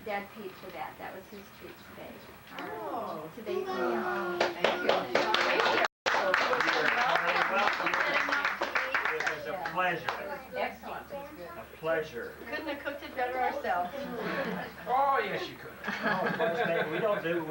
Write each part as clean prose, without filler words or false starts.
Dad paid for that. That was his treat today. Oh, Today's meal. thank you. It was a pleasure. Excellent. A pleasure. Couldn't have cooked it better ourselves. Oh, yes, you could.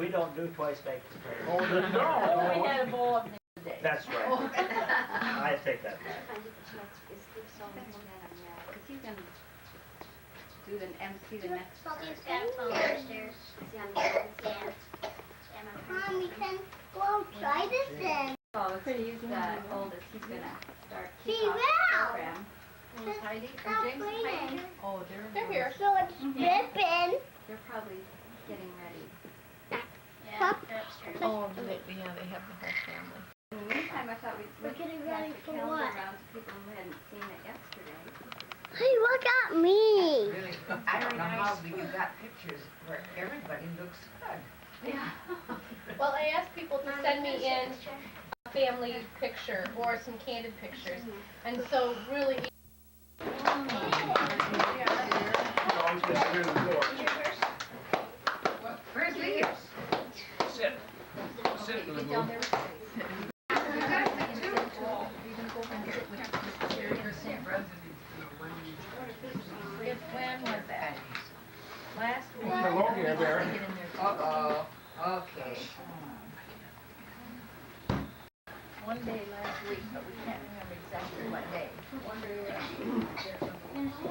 We don't do twice baked potatoes. Oh, no. We had a bowl of them today. That's right. I take that back. Because he's going to do the MC the next Something's got to fall downstairs. Mom, we can go outside this then. Oh, so he's the oldest. He's going to start See, kick-off wow. program. Who's Heidi? Stop James and playing. Heidi. Oh, they're here. So it's dripping. They're probably getting ready. Stop. Oh, yeah, they have the whole family. In the meantime, I thought we'd We're getting pass ready the for calendar what? around to people who hadn't seen it yesterday. Hey, look at me. Really, I don't know how, but you got pictures where everybody looks good. Yeah. Well, I asked people to send me in a family picture or some candid pictures, and so really. Where's Leah? Sit. Sit in the Get down booth. there. When was that? Last week. Hello, Gare Bear. Uh-oh, okay. One day last week, but we can't remember exactly what day. Music,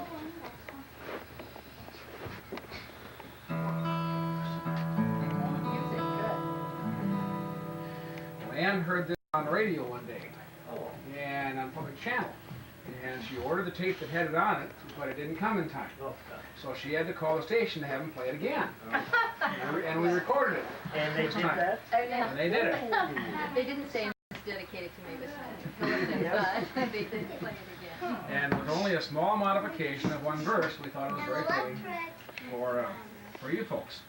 good. Ann heard this on the radio one day, and on public channel. And she ordered the tape that had it on it, but it didn't come in time. So she had to call the station to have them play it again. And we recorded it. And they did that? And they did it. They didn't say it's dedicated to Mavis, but they did play it again. And with only a small modification of one verse, we thought it was very fitting for you folks.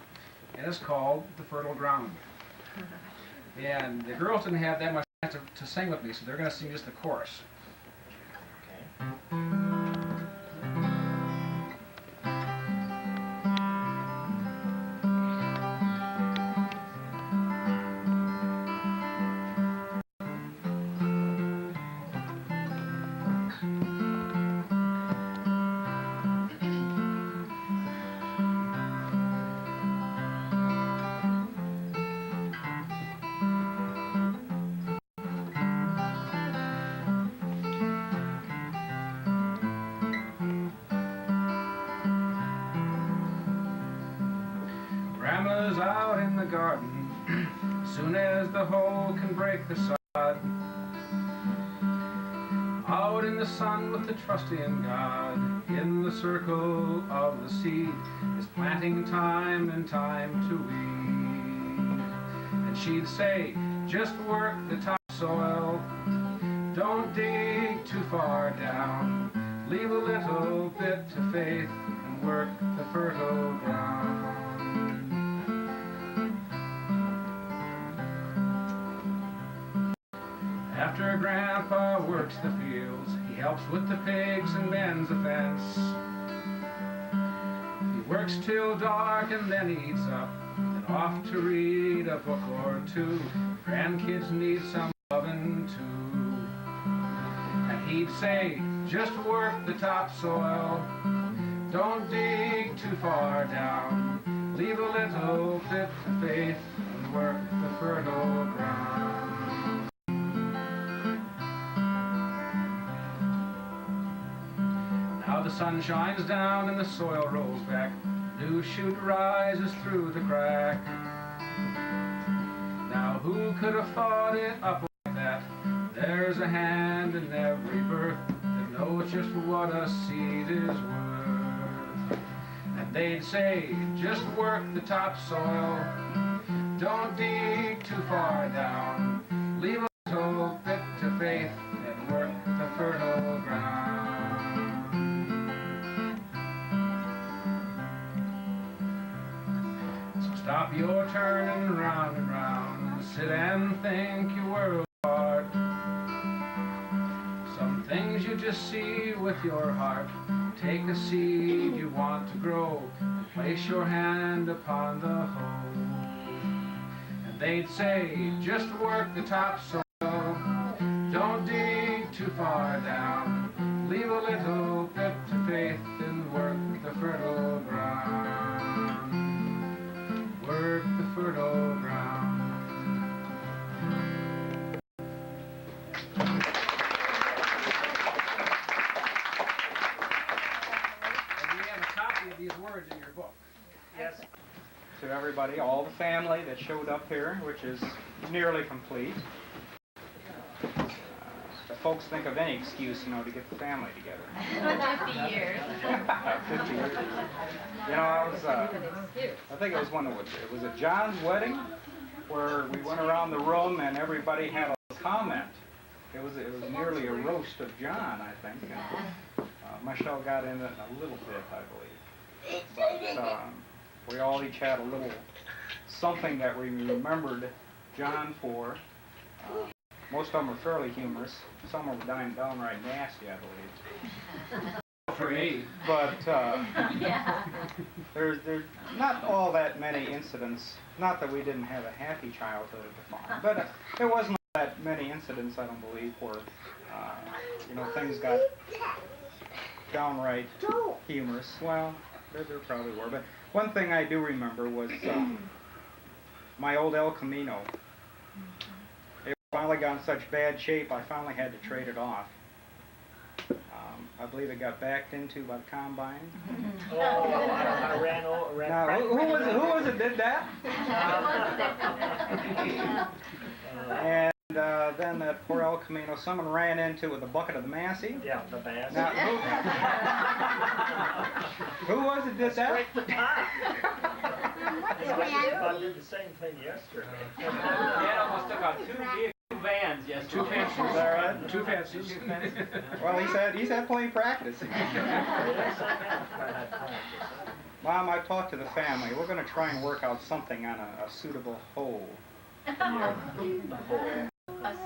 And it's called The Fertile Ground. And the girls didn't have that much chance to sing with me, so they're going to sing just the chorus. Grandma's out in the garden, soon as the hoe can break the sod. Out in the sun with the trust in God, in the circle of the seed, is planting time and time to weed. And she'd say, just work the topsoil, don't dig too far down, leave a little bit to faith and work the fertile ground. After Grandpa works the fields, he helps with the pigs and mends the fence. He works till dark and then eats up, then off to read a book or two. Grandkids need some loving too. And he'd say, just work the topsoil, don't dig too far down, leave a little bit to faith and work the fertile ground. Now the sun shines down and the soil rolls back, new shoot rises through the crack. Now who could have thought it up like that? There's a hand in every birth that knows just what a seed is worth. And they'd say, just work the topsoil, don't dig too far down, leave a little bit to faith and work the fertile ground. Stop your turning round and round, sit and think your world apart. Some things you just see with your heart, take a seed you want to grow, and place your hand upon the hoe. And they'd say, just work the topsoil, don't dig too far down, leave a little bit to faith and work the fertile ground. Work the fertile ground. These words in your book. Yes. To everybody, all the family that showed up here, which is nearly complete. The folks think of any excuse, to get the family together. 50 years. 50 years. I think it was it was at John's wedding, where we went around the room and everybody had a comment. It was nearly a roast of John, I think. And, Michelle got in it a little bit, I believe. But we all each had a little something that we remembered John for. Most of them are fairly humorous. Some are downright nasty, I believe. For me. But there's not all that many incidents. Not that we didn't have a happy childhood at the farm, but there wasn't that many incidents, I don't believe, where things got downright humorous. Well, there probably were, but one thing I do remember was my old El Camino. It finally got in such bad shape, I finally had to trade it off. I believe it got backed into by the combine. Oh, I ran over. Now, who was it did that? And then that poor El Camino, someone ran into it with a bucket of the Massey. Yeah, the bass. Now, who was it did that? Break the top. I did the same thing yesterday. Dad almost took out two vans yesterday. Two fences. Is that right? Two fences. Well, he's had plenty of practice. Yes, I have had practice. Mom, I talked to the family. We're going to try and work out something on a suitable hole. A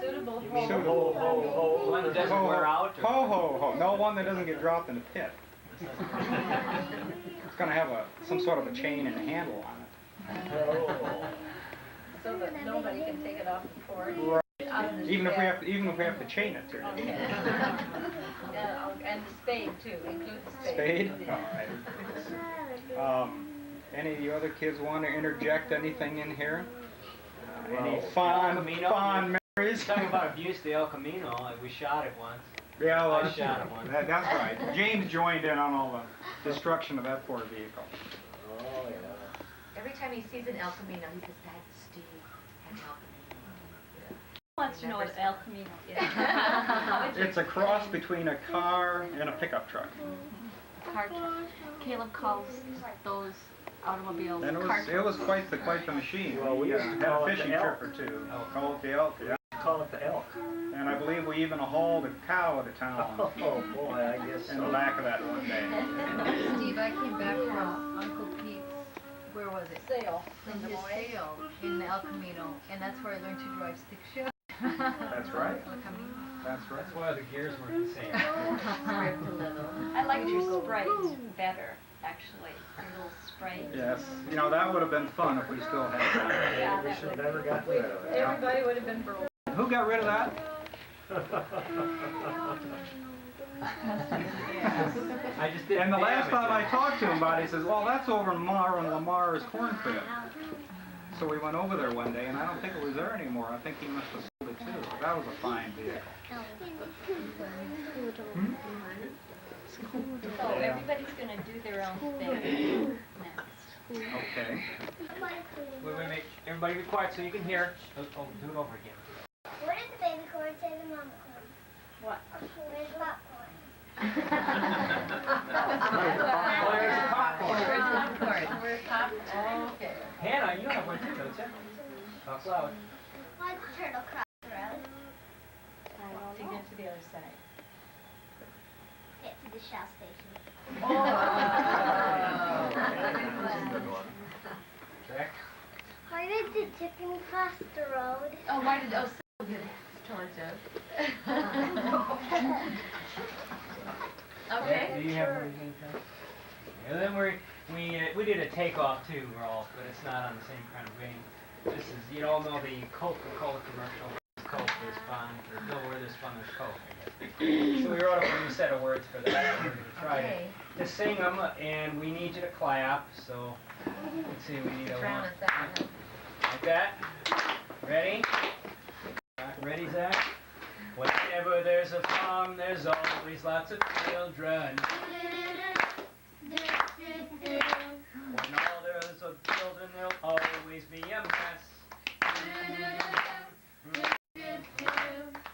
suitable You mean the hole. whole One that doesn't wear out? Or... Ho. No, one that doesn't get dropped in the pit. It's going to have some sort of a chain and a handle on it. So that nobody can take it off the porch. Right. Out of the Even if we shed. have to chain it to it. Okay. And the spade too, include the spade. Spade? All right. Any of you other kids want to interject anything in here? Any fond memories? Talking about abuse to El Camino, we shot it once. Yeah, well, I shot it once. that's right. James joined in on all the destruction of that poor vehicle. Oh, yeah. Every time he sees an El Camino, he says, that's Steve and El Camino. Wants to know what El Camino is. It's a cross between a car and a pickup truck. Caleb calls those automobiles And cart. it was quite the machine. Well, we used to had call a it the fishing elk. trip or two. Call it the elk, yeah. Call it the elk. And I believe we even hauled a cow to town Oh, boy, I guess in the so. back of that one day. Steve, I came back from Uncle Pete's, where was it? Sale. From his sale in El Camino, and that's where I learned to drive stick shift. That's right. El Camino. That's right. That's why the gears weren't the same. Script a little. I like your Sprite better, actually. Your little Sprite. Yes. That would have been fun if we still had that. Yeah, We that should would have never got rid of it. Everybody would have been broke. Who got rid of that? I just didn't And the last damage time I it. talked to him about it, he says, well, that's over in Lamar's corn crib. So we went over there one day, and I don't think it was there anymore. I think he must have sold it too. That was a fine vehicle. So everybody's going to do their own thing next. Okay. Wait, everybody be quiet so you can hear. Oh, do it over again. What did the baby corn say to mama corn? What? Where's the popcorn? Where's the popcorn? Where's popcorn? Where's popcorn? Okay. Hannah, you have one too, don't you? Talk loud. Why'd the turtle cross the road? To get to the other side. Get to the Shell station. Jack? Why did the chicken cross the road? Oh, why did Osel get towards us? Do Okay. you have one again, Tom? And then We did a takeoff too, Rolf, but it's not on the same kind of vein. This is, you all know the Coca-Cola commercial. Coke is fun, or Bill Witherspoon is Coke, I guess. So we wrote up a new set of words for that. We're going to try to sing them, and we need you to clap. So let's see, we need a one. Like that. Ready? Ready, Zach? Whenever there's a farm, there's always lots of children. When all there is of children, there'll always be a mess.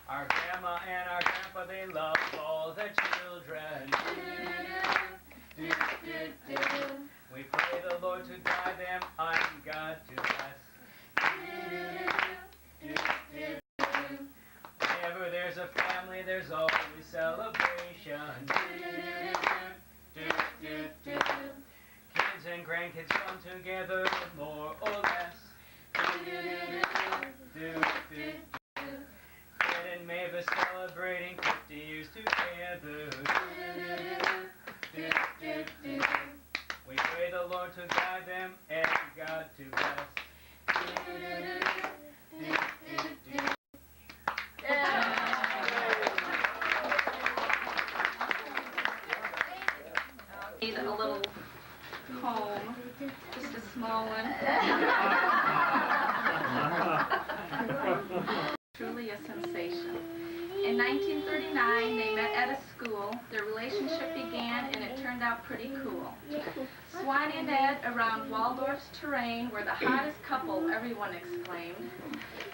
Our grandma and our grandpa, they love all their children. We pray the Lord to guide them, I'm God to bless. Whenever there's a family, there's always celebration. Kids and grandkids come together more or less. Fred and Mavis celebrating 50 years together. We pray the Lord to guide them and God to bless. Need a little poem, just a small one. Truly a sensation. In 1939, they met at a school. Their relationship began, and it turned out pretty cool. Swanee and Ed around Waldorf's terrain were the hottest couple, everyone exclaimed.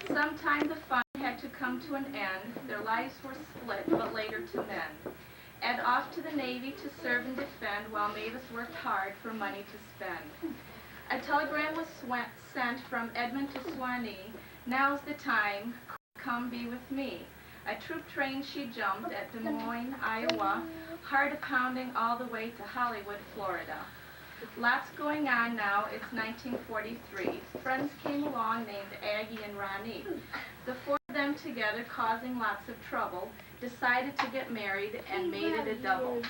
Sometime the fun had to come to an end. Their lives were split, but later to mend. Ed off to the Navy to serve and defend, while Mavis worked hard for money to spend. A telegram was sent from Edmund to Swanee. Now's the time, come be with me. A troop train she jumped at Des Moines, Iowa, heart a-pounding all the way to Hollywood, Florida. Lots going on now, it's 1943. Friends came along named Aggie and Ronnie. The four of them together, causing lots of trouble, decided to get married and made it a double.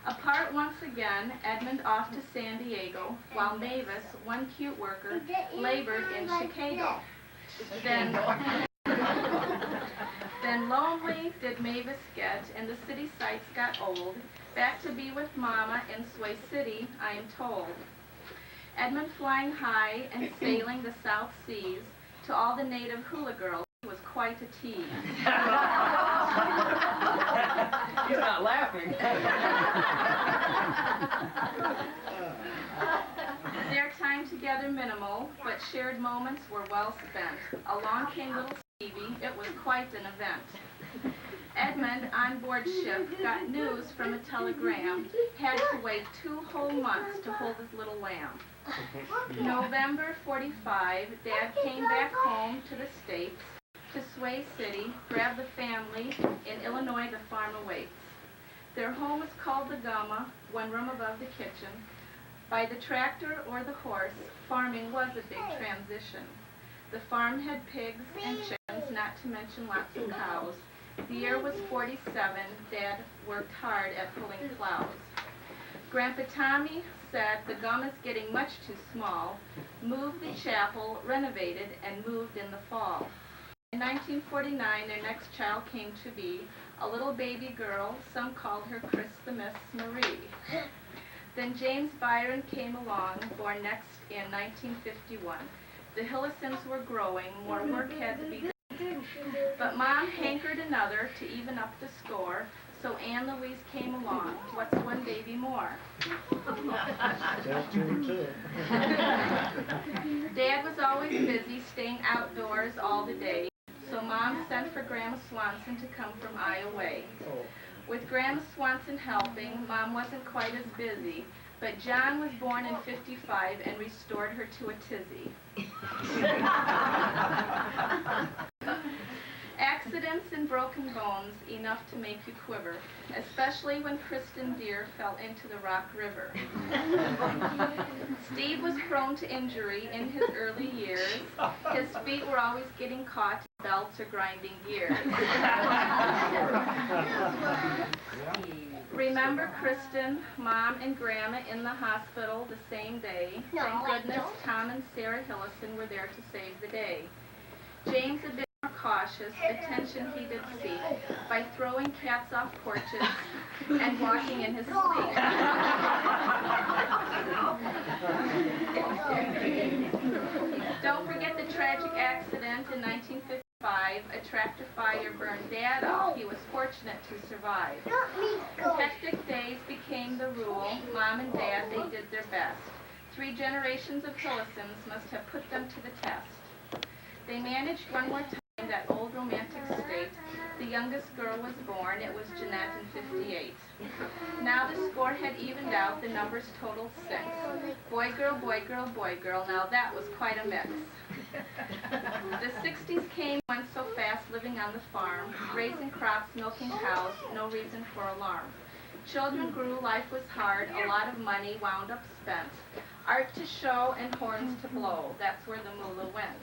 Apart once again, Edmund off to San Diego, while Mavis, one cute worker, labored in Chicago. Then lonely did Mavis get, and the city sights got old. Back to be with Mama in Sway City, I am told. Edmund flying high and sailing the South Seas, to all the native hula girls, he was quite a tease. He's not laughing. Their time together minimal, but shared moments were well spent. Along came little Stevie, it was quite an event. Edmund, on board ship, got news from a telegram, had to wait 2 whole months to hold his little lamb. November 45, Dad came back home to the States, to Sway City, grabbed the family. In Illinois, the farm awaits. Their home is called the Gumma, 1 room above the kitchen. By the tractor or the horse, farming was a big transition. The farm had pigs and chickens, not to mention lots of cows. The year was 47. Dad worked hard at pulling plows. Grandpa Tommy said the Gumma's getting much too small, moved the chapel, renovated, and moved in the fall. In 1949, their next child came to be, a little baby girl. Some called her Chris the Miss Marie. Then James Byron came along, born next in 1951. The Hillisons were growing, more work had to be done. But Mom hankered another to even up the score, so Ann Louise came along. What's one baby more? Just 2. Dad was always busy staying outdoors all the day, so Mom sent for Grandma Swanson to come from Iowa. With Grandma Swanson helping, Mom wasn't quite as busy, but John was born in 55 and restored her to a tizzy. Accidents and broken bones, enough to make you quiver, especially when Kristin dear fell into the Rock River. Steve was prone to injury in his early years. His feet were always getting caught in belts or grinding gears. Remember Kristin, Mom, and Grandma in the hospital the same day. No, Thank I goodness don't. Tom and Sarah Hillison were there to save the day. James a bit more cautious, attention he did seek, by throwing cats off porches and walking in his sleep. Don't forget the tragic accident in 1955. A tractor fire burned Dad up. He was fortunate to survive. Let me go. Hectic days became the rule. Mom and Dad, they did their best. 3 generations of Hillisons must have put them to the test. They managed one more time that old romantic state. The youngest girl was born. It was Jeanette in '58. Now the score had evened out. The numbers totaled 6. Boy, girl, boy, girl, boy, girl. Now that was quite a mix. The 60s came, went so fast, living on the farm, raising crops, milking cows, no reason for alarm. Children grew, life was hard, a lot of money wound up spent. Art to show and horns to blow, that's where the moolah went.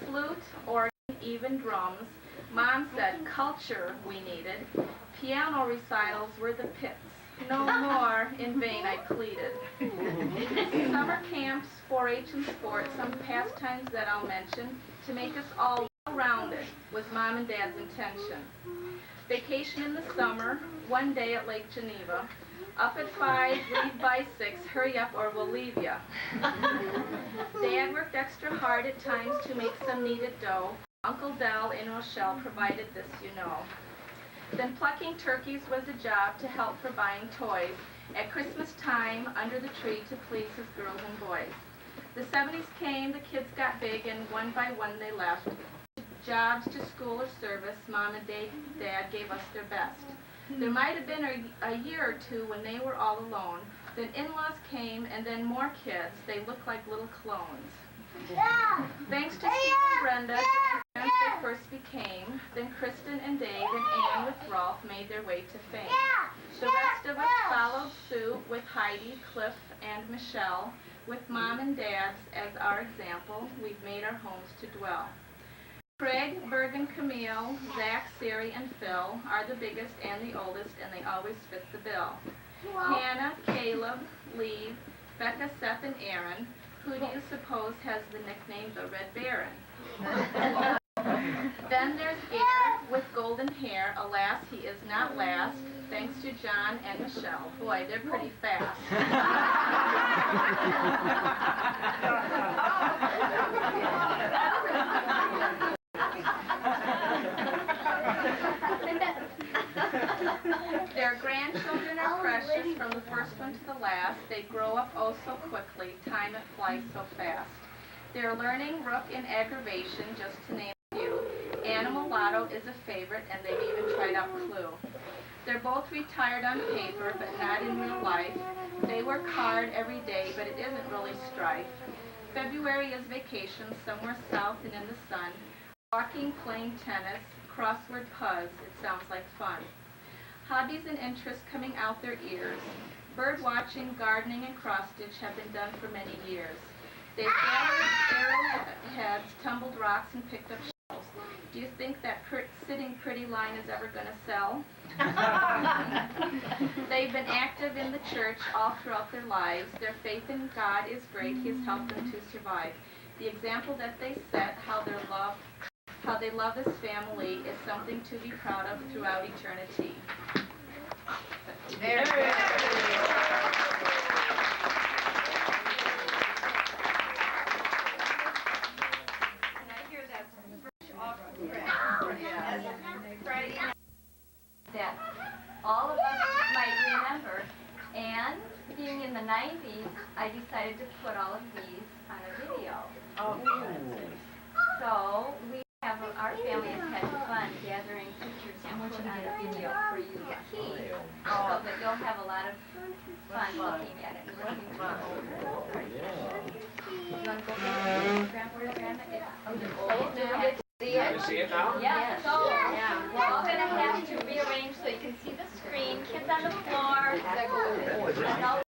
Flute, organ, even drums. Mom said culture we needed. Piano recitals were the pits. No more, in vain I pleaded. Summer camps, 4-H and sports, some pastimes that I'll mention, to make us all well-rounded was Mom and Dad's intention. Vacation in the summer, one day at Lake Geneva. Up at 5, leave by 6, hurry up or we'll leave ya. Dad worked extra hard at times to make some needed dough. Uncle Del in Rochelle provided this, you know. Then plucking turkeys was a job to help for buying toys at Christmas time under the tree to please his girls and boys. The 70s came, the kids got big, and one by one they left. Jobs to school or service, Mom and Dad gave us their best. There might have been a year or two when they were all alone. Then in-laws came, and then more kids. They looked like little clones. Thanks to Steve and Brenda, the parents they first became. Then Kristin and Dave and Ann with Rolf made their way to fame. The rest of us followed suit with Heidi, Cliff, and Michelle. With Mom and Dad's as our example, we've made our homes to dwell. Craig, Bergen, Camille, Zach, Siri, and Phil are the biggest and the oldest, and they always fit the bill. Hannah, Caleb, Lee, Becca, Seth, and Aaron. Who do you suppose has the nickname the Red Baron? Then there's Gare with golden hair. Alas, he is not last, thanks to John and Michelle. Boy, they're pretty fast. Their grandchildren are precious from the first one to the last. They grow up oh so quickly, time it flies so fast. They're learning rook and aggravation, just to name a few. Animal Lotto is a favorite, and they've even tried out Clue. They're both retired on paper, but not in real life. They work hard every day, but it isn't really strife. February is vacation, somewhere south and in the sun. Walking, playing tennis, crossword puzzles, it sounds like fun. Hobbies and interests coming out their ears. Bird watching, gardening, and cross-stitch have been done for many years. They've gathered arrowheads, tumbled rocks, and picked up shells. Do you think that sitting pretty line is ever going to sell? They've been active in the church all throughout their lives. Their faith in God is great. He has helped them to survive. The example that they set, how they love this family, is something to be proud of throughout eternity. Very good. That all of us might remember. And being in the 90s, I decided to put all of these on a video. So we have, our family has had fun gathering pictures and put on a video for you to see, so that you'll have a lot of fun looking at it and listening to it over. You want to go back to Grandma? It's old now. Can you see it now? Yeah, so we're all going to have to rearrange so you can see the screen. Kids on the floor.